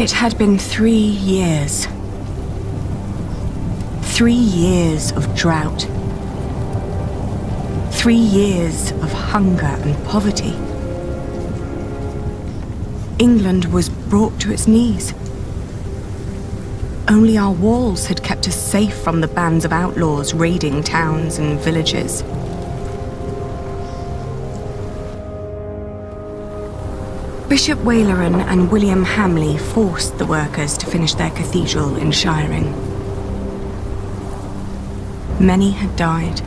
It had been 3 years. 3 years of drought. 3 years of hunger and poverty. England was brought to its knees. Only our walls had kept us safe from the bands of outlaws raiding towns and villages. Bishop Waleran and William Hamley forced the workers to finish their cathedral in Shiring. Many had died.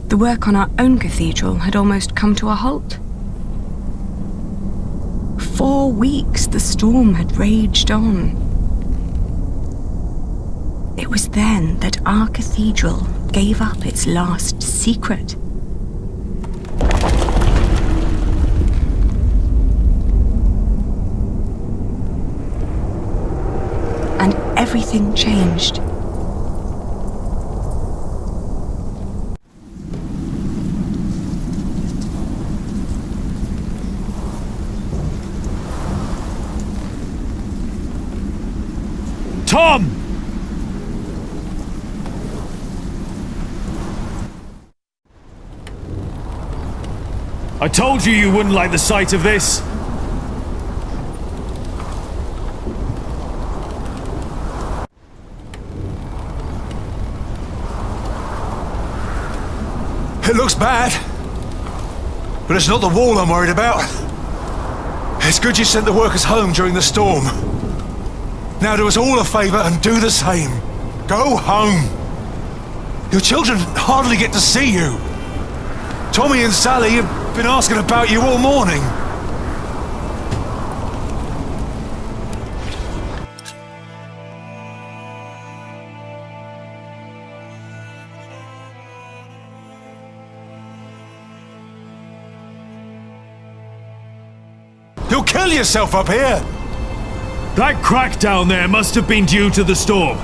The work on our own cathedral had almost come to a halt. 4 weeks the storm had raged on. It was then that our cathedral gave up its last secret. And everything changed. Tom! I told you wouldn't like the sight of this. It looks bad, but it's not the wall I'm worried about. It's good you sent the workers home during the storm. Now do us all a favour and do the same. Go home. Your children hardly get to see you. Tommy and Sally have been asking about you all morning. You'll kill yourself up here! That crack down there must have been due to the storm.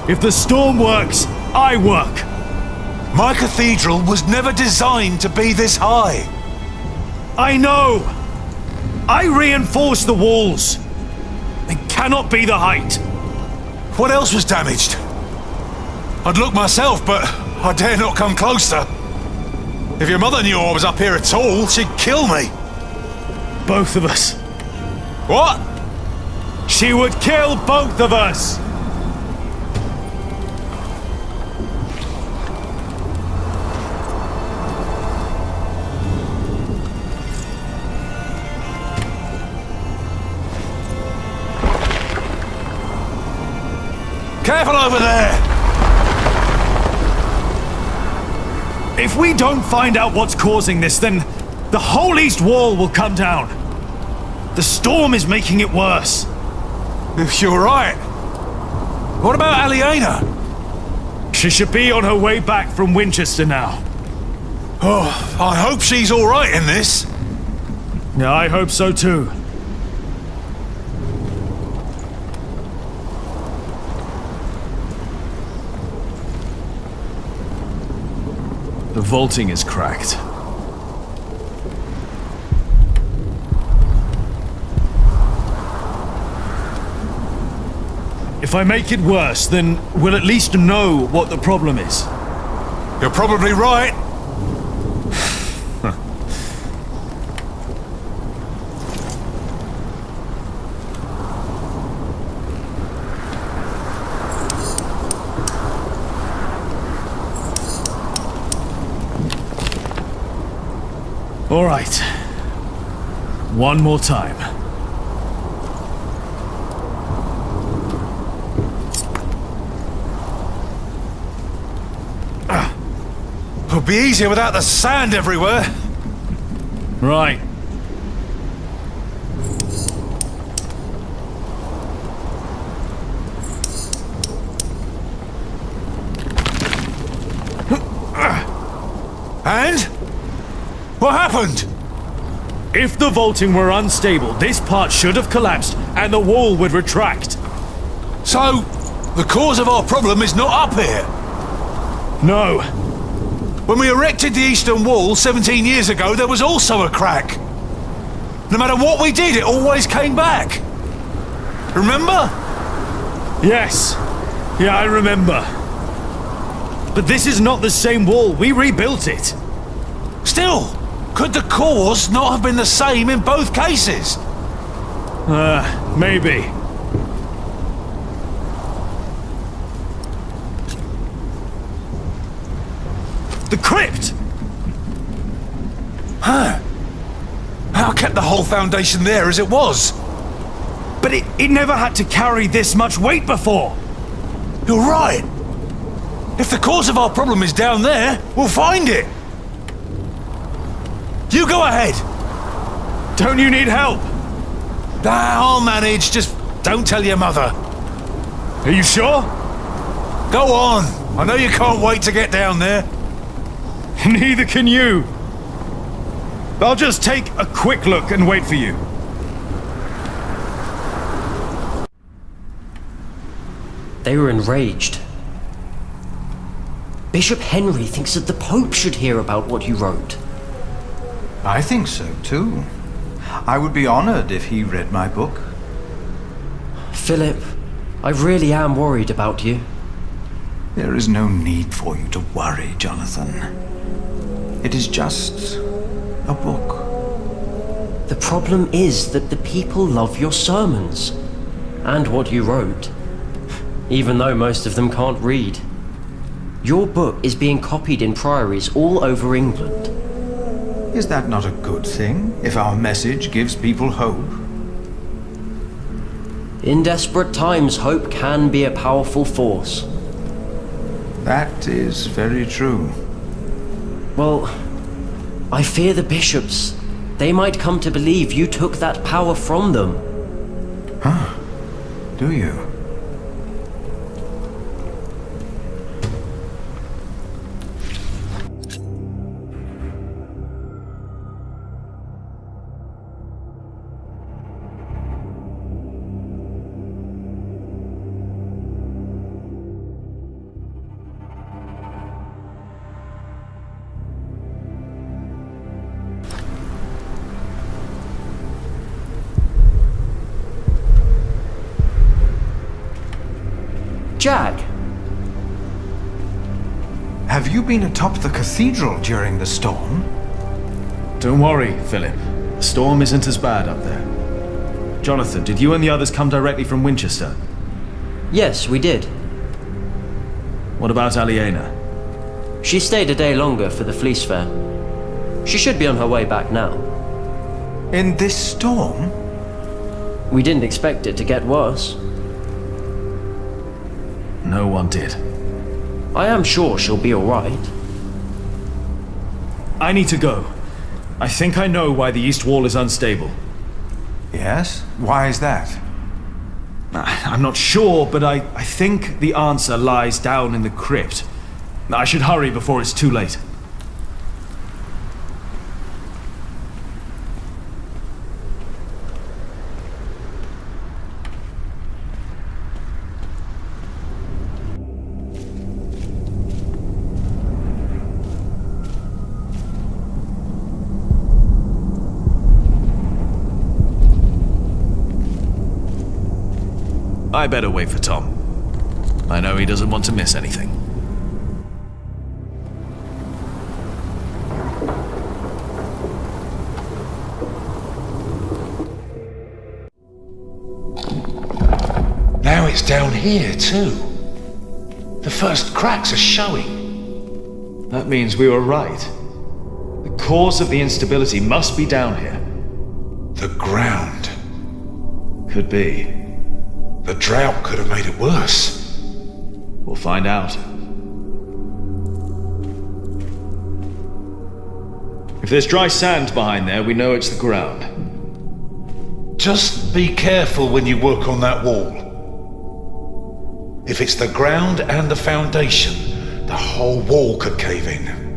If the storm works, I work. My cathedral was never designed to be this high. I know! I reinforced the walls. It cannot be the height. What else was damaged? I'd look myself, but I dare not come closer. If your mother knew I was up here at all, she'd kill me. Both of us. What? She would kill both of us! Careful over there! If we don't find out what's causing this, then the whole east wall will come down. The storm is making it worse. You're right. What about Aliena? She should be on her way back from Winchester now. Oh, I hope she's all right in this. Yeah, I hope so too. The vaulting is cracked. If I make it worse, then we'll at least know what the problem is. You're probably right. All right. One more time. It'll be easier without the sand everywhere. Right. And? What happened? If the vaulting were unstable, this part should have collapsed and the wall would retract. So, the cause of our problem is not up here? No. When we erected the Eastern Wall 17 years ago, there was also a crack. No matter what we did, it always came back. Remember? Yes. Yeah, I remember. But this is not the same wall. We rebuilt it. Still, could the cause not have been the same in both cases? Maybe. The crypt! Huh. How kept the whole foundation there as it was? But it never had to carry this much weight before. You're right. If the cause of our problem is down there, we'll find it. You go ahead. Don't you need help? I'll manage. Just don't tell your mother. Are you sure? Go on. I know you can't wait to get down there. Neither can you. I'll just take a quick look and wait for you. They were enraged. Bishop Henry thinks that the Pope should hear about what you wrote. I think so, too. I would be honored if he read my book. Philip, I really am worried about you. There is no need for you to worry, Jonathan. It is just a book. The problem is that the people love your sermons and what you wrote, even though most of them can't read. Your book is being copied in priories all over England. Is that not a good thing, if our message gives people hope? In desperate times, hope can be a powerful force. That is very true. Well, I fear the bishops. They might come to believe you took that power from them. Huh? Do you? Jack! Have you been atop the cathedral during the storm? Don't worry, Philip. The storm isn't as bad up there. Jonathan, did you and the others come directly from Winchester? Yes, we did. What about Aliena? She stayed a day longer for the Fleece Fair. She should be on her way back now. In this storm? We didn't expect it to get worse. No one did. I am sure she'll be alright. I need to go. I think I know why the East Wall is unstable. Yes? Why is that? I'm not sure, but I think the answer lies down in the crypt. I should hurry before it's too late. I better wait for Tom. I know he doesn't want to miss anything. Now it's down here, too. The first cracks are showing. That means we were right. The cause of the instability must be down here. The ground. Could be. The drought could have made it worse. We'll find out. If there's dry sand behind there, we know it's the ground. Just be careful when you work on that wall. If it's the ground and the foundation, the whole wall could cave in.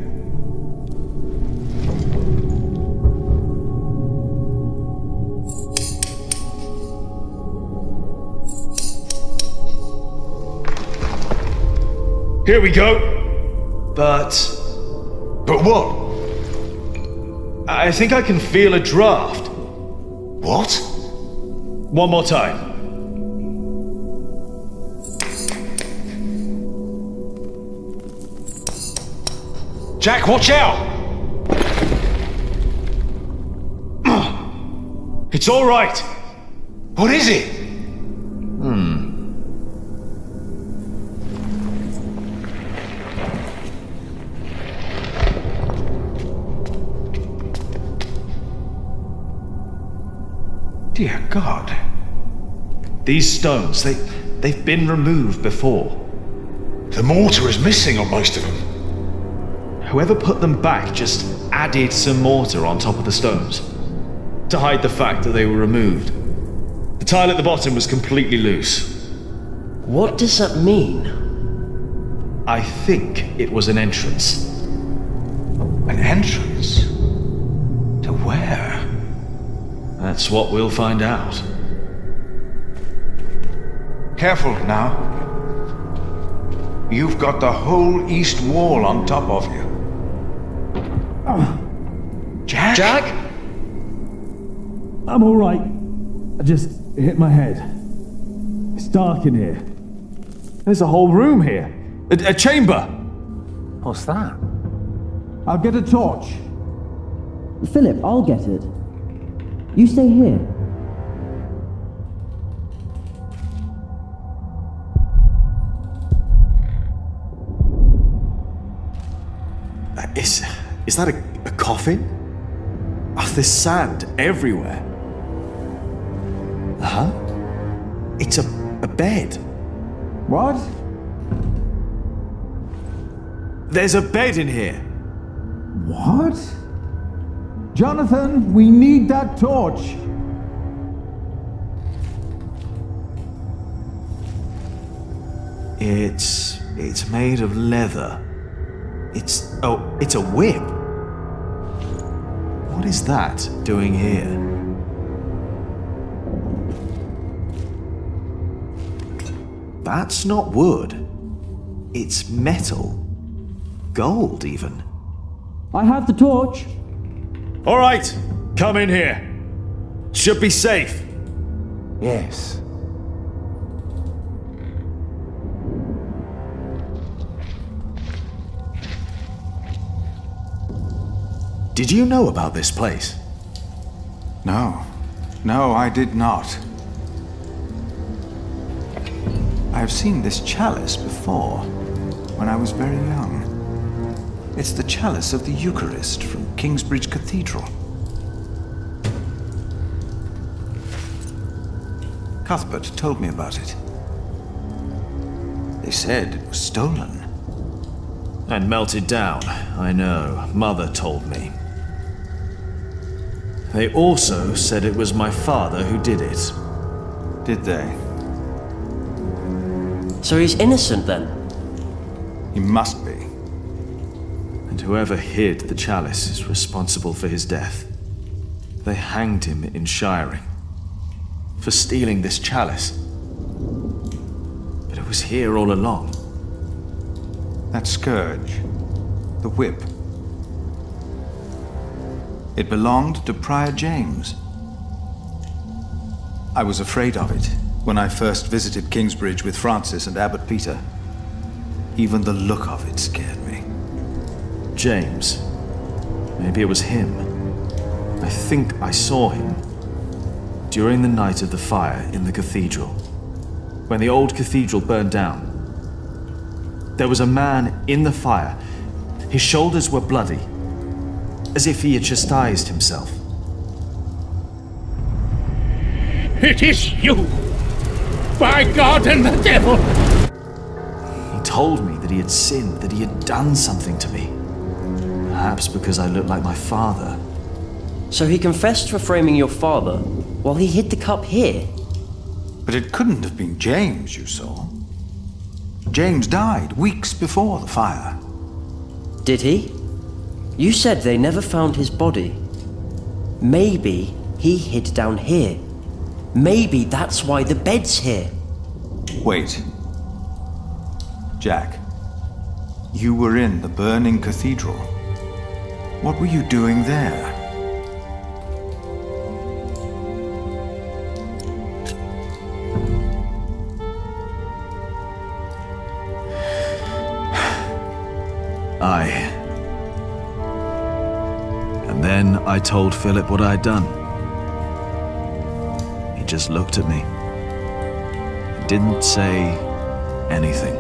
Here we go. But But what? I think I can feel a draft. What? One more time. Jack, watch out! It's all right. What is it? Dear God. These stones, they've been removed before. The mortar is missing on most of them. Whoever put them back just added some mortar on top of the stones to hide the fact that they were removed. The tile at the bottom was completely loose. What does that mean? I think it was an entrance. An entrance? To where? That's what we'll find out. Careful now. You've got the whole east wall on top of you. Jack? Jack? I'm all right. I just hit my head. It's dark in here. There's a whole room here. A chamber. What's that? I'll get a torch. Philip, I'll get it. You stay here. Is that a coffin? Oh, there's sand everywhere. Huh? It's a bed. What? There's a bed in here. What? Jonathan, we need that torch. It's made of leather. It's a whip. What is that doing here? That's not wood. It's metal. Gold, even. I have the torch. All right, come in here. Should be safe. Yes. Did you know about this place? No. No, I did not. I've seen this chalice before, when I was very young. It's the chalice of the Eucharist from Kingsbridge Cathedral. Cuthbert told me about it. They said it was stolen. And melted down, I know. Mother told me. They also said it was my father who did it. Did they? So he's innocent then? He must be. And whoever hid the chalice is responsible for his death. They hanged him in Shiring for stealing this chalice. But it was here all along. That scourge, the whip. It belonged to Prior James. I was afraid of it when I first visited Kingsbridge with Francis and Abbot Peter. Even the look of it scared me. James. Maybe it was him. I think I saw him during the night of the fire in the cathedral. When the old cathedral burned down. There was a man in the fire. His shoulders were bloody, as if he had chastised himself. It is you! By God and the devil! He told me that he had sinned, that he had done something to me. Perhaps because I looked like my father. So he confessed for framing your father while he hid the cup here? But it couldn't have been James you saw. James died weeks before the fire. Did he? You said they never found his body. Maybe he hid down here. Maybe that's why the bed's here. Wait. Jack, you were in the burning cathedral. What were you doing there? And then I told Philip what I'd done. He just looked at me. He didn't say anything.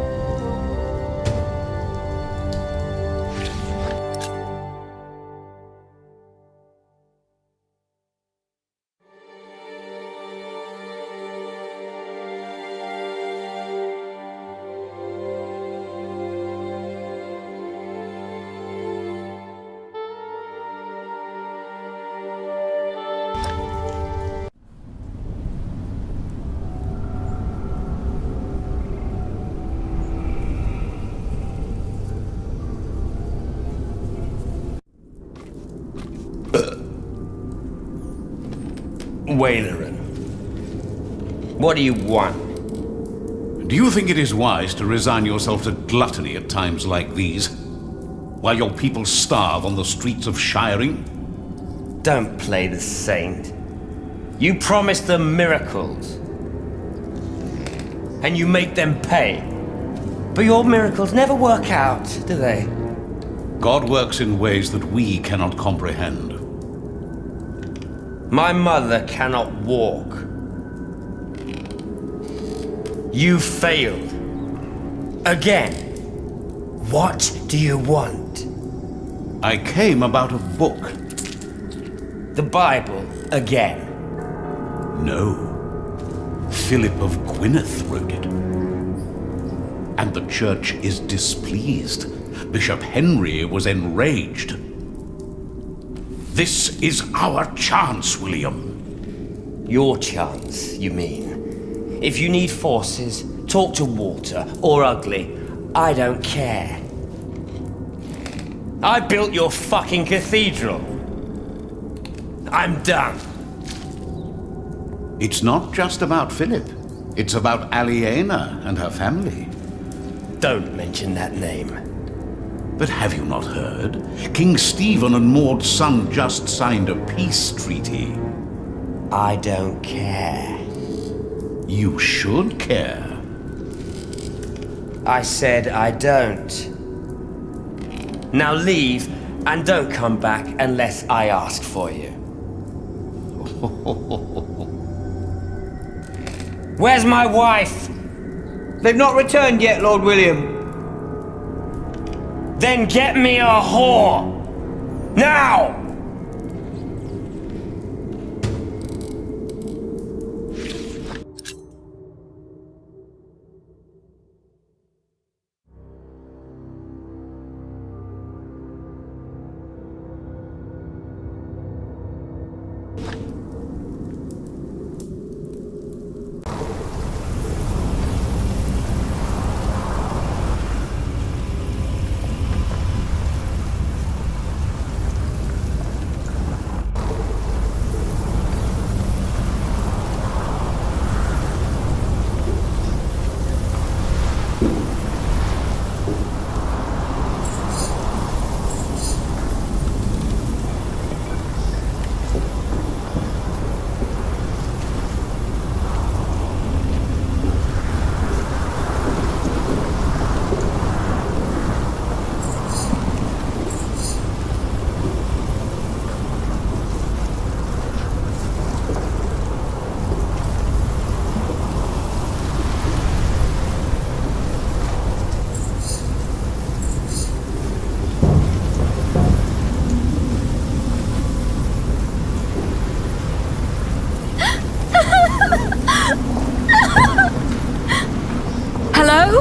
Waileran, what do you want? Do you think it is wise to resign yourself to gluttony at times like these, while your people starve on the streets of Shiring? Don't play the saint. You promise them miracles, and you make them pay. But your miracles never work out, do they? God works in ways that we cannot comprehend. My mother cannot walk. You failed. Again. What do you want? I came about a book. The Bible again. No. Philip of Gwynedd wrote it. And the church is displeased. Bishop Henry was enraged. This is our chance, William. Your chance, you mean? If you need forces, talk to Walter or Ugly. I don't care. I built your fucking cathedral. I'm done. It's not just about Philip. It's about Aliena and her family. Don't mention that name. But have you not heard? King Stephen and Maud's son just signed a peace treaty. I don't care. You should care. I said I don't. Now leave, and don't come back unless I ask for you. Where's my wife? They've not returned yet, Lord William. Then get me a whore! Now! Hello?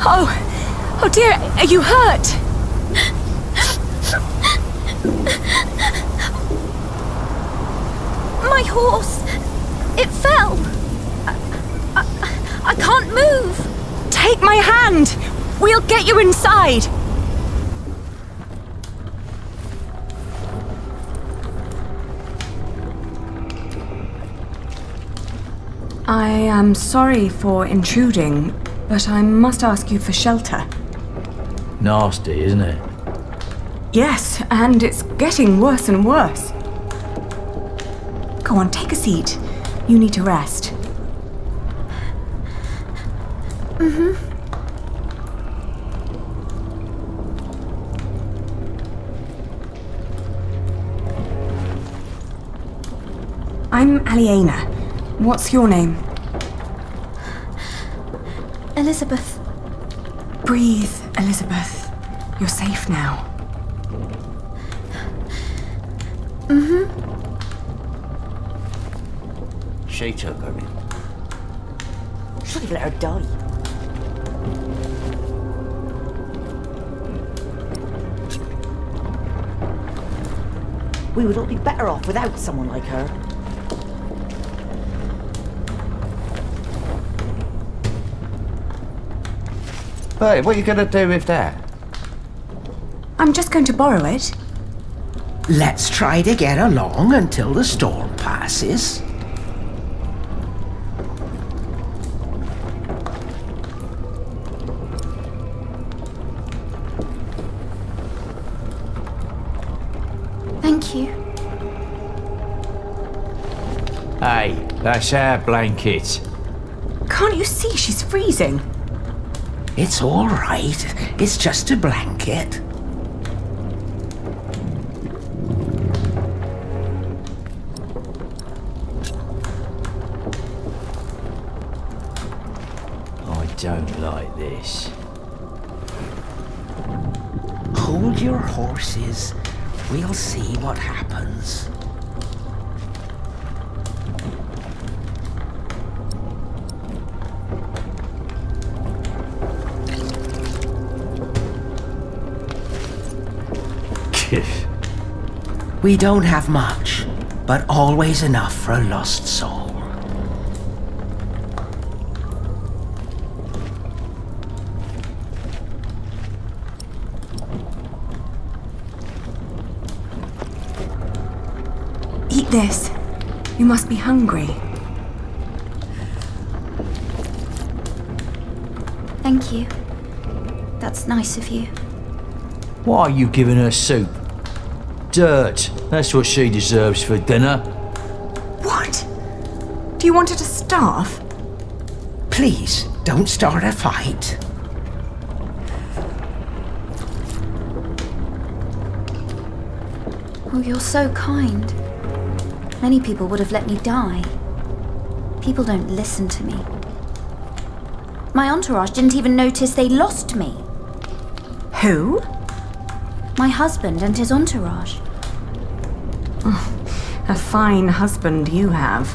Oh dear, are you hurt? My horse, it fell. I can't move. Take my hand. We'll get you inside. I am sorry for intruding, but I must ask you for shelter. Nasty, isn't it? Yes, and it's getting worse and worse. Go on, take a seat. You need to rest. I'm Aliena. What's your name? Elizabeth. Breathe, Elizabeth. You're safe now. She took her in. Should have let her die. We would all be better off without someone like her. But what are you going to do with that? I'm just going to borrow it. Let's try to get along until the storm passes. Thank you. Hey, that's our blanket. Can't you see she's freezing? It's all right. It's just a blanket. I don't like this. Hold your horses. We'll see what happens. We don't have much, but always enough for a lost soul. Eat this. You must be hungry. Thank you. That's nice of you. Why are you giving her soup? Dirt. That's what she deserves for dinner. What? Do you want her to starve? Please, don't start a fight. Oh, you're so kind. Many people would have let me die. People don't listen to me. My entourage didn't even notice they lost me. Who? My husband and his entourage. A fine husband you have.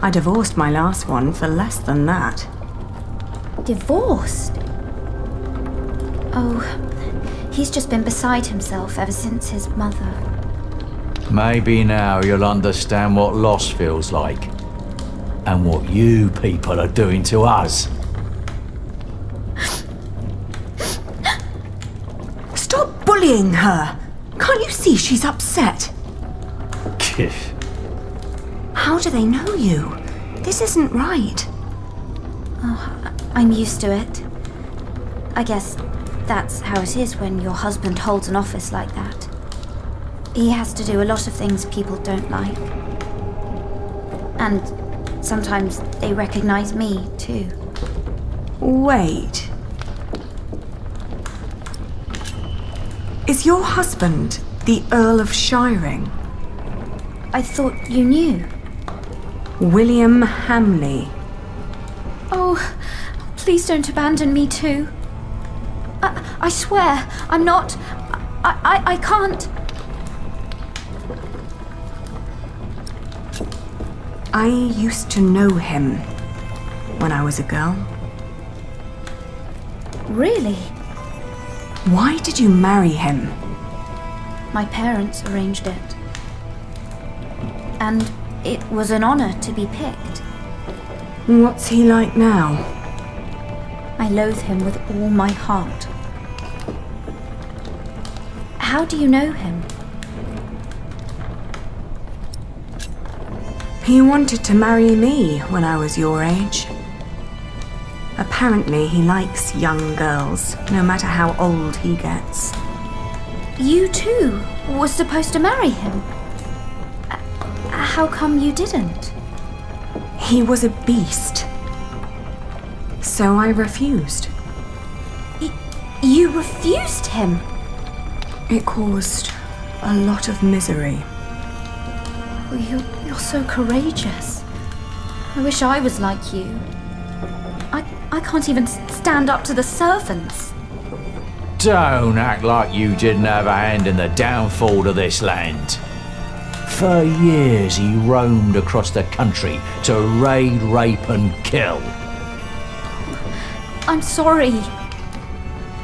I divorced my last one for less than that. Divorced? Oh, he's just been beside himself ever since his mother. Maybe now you'll understand what loss feels like. And what you people are doing to us. Stop bullying her! Can't you see she's upset? Kiff. How do they know you? This isn't right. Oh, I'm used to it. I guess that's how it is when your husband holds an office like that. He has to do a lot of things people don't like. And sometimes they recognize me, too. Wait. Is your husband the Earl of Shiring? I thought you knew. William Hamley. Oh, please don't abandon me too. I swear, I'm not... I can't... I used to know him when I was a girl. Really? Why did you marry him? My parents arranged it. And it was an honor to be picked. What's he like now? I loathe him with all my heart. How do you know him? He wanted to marry me when I was your age. Apparently, he likes young girls, no matter how old he gets. You too were supposed to marry him. How come you didn't? He was a beast. So I refused. You refused him? It caused a lot of misery. You're so courageous. I wish I was like you. I can't even stand up to the servants. Don't act like you didn't have a hand in the downfall of this land. For years he roamed across the country to raid, rape and kill. I'm sorry.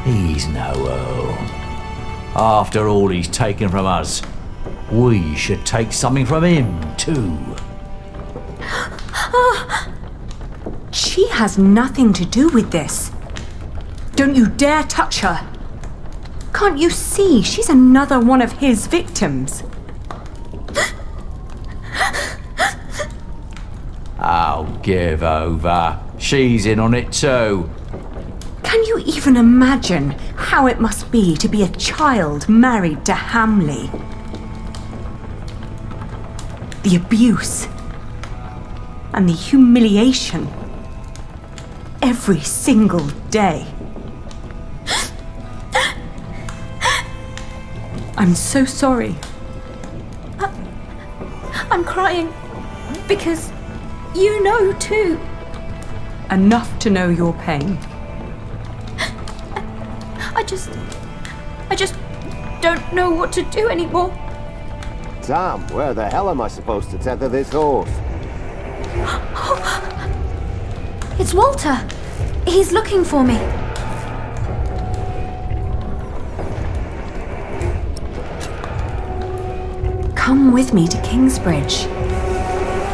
He's no earl. After all he's taken from us, we should take something from him too. She has nothing to do with this. Don't you dare touch her. Can't you see she's another one of his victims? Oh, give over. She's in on it too. Can you even imagine how it must be to be a child married to Hamley? The abuse and the humiliation every single day. I'm so sorry. I'm crying because you know too. Enough to know your pain. I just don't know what to do anymore. Tom, where the hell am I supposed to tether this horse? It's Walter. He's looking for me. Come with me to Kingsbridge.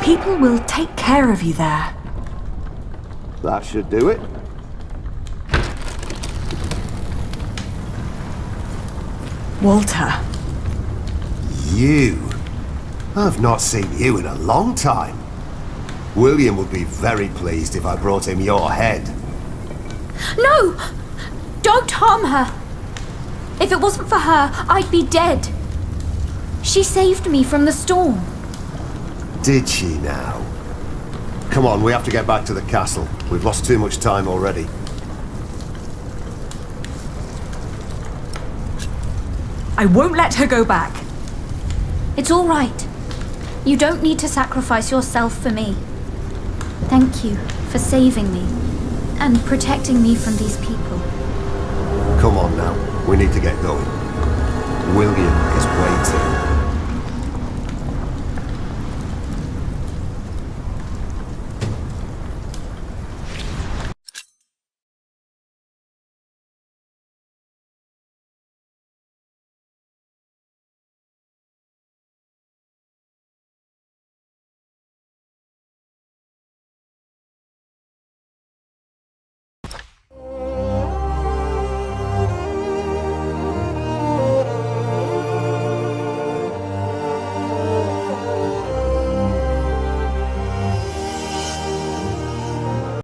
People will take care of you there. That should do it. Walter. You? I've not seen you in a long time. William would be very pleased if I brought him your head. No! Don't harm her! If it wasn't for her, I'd be dead. She saved me from the storm. Did she now? Come on, we have to get back to the castle. We've lost too much time already. I won't let her go back. It's all right. You don't need to sacrifice yourself for me. Thank you for saving me and protecting me from these people. Come on now, we need to get going. William is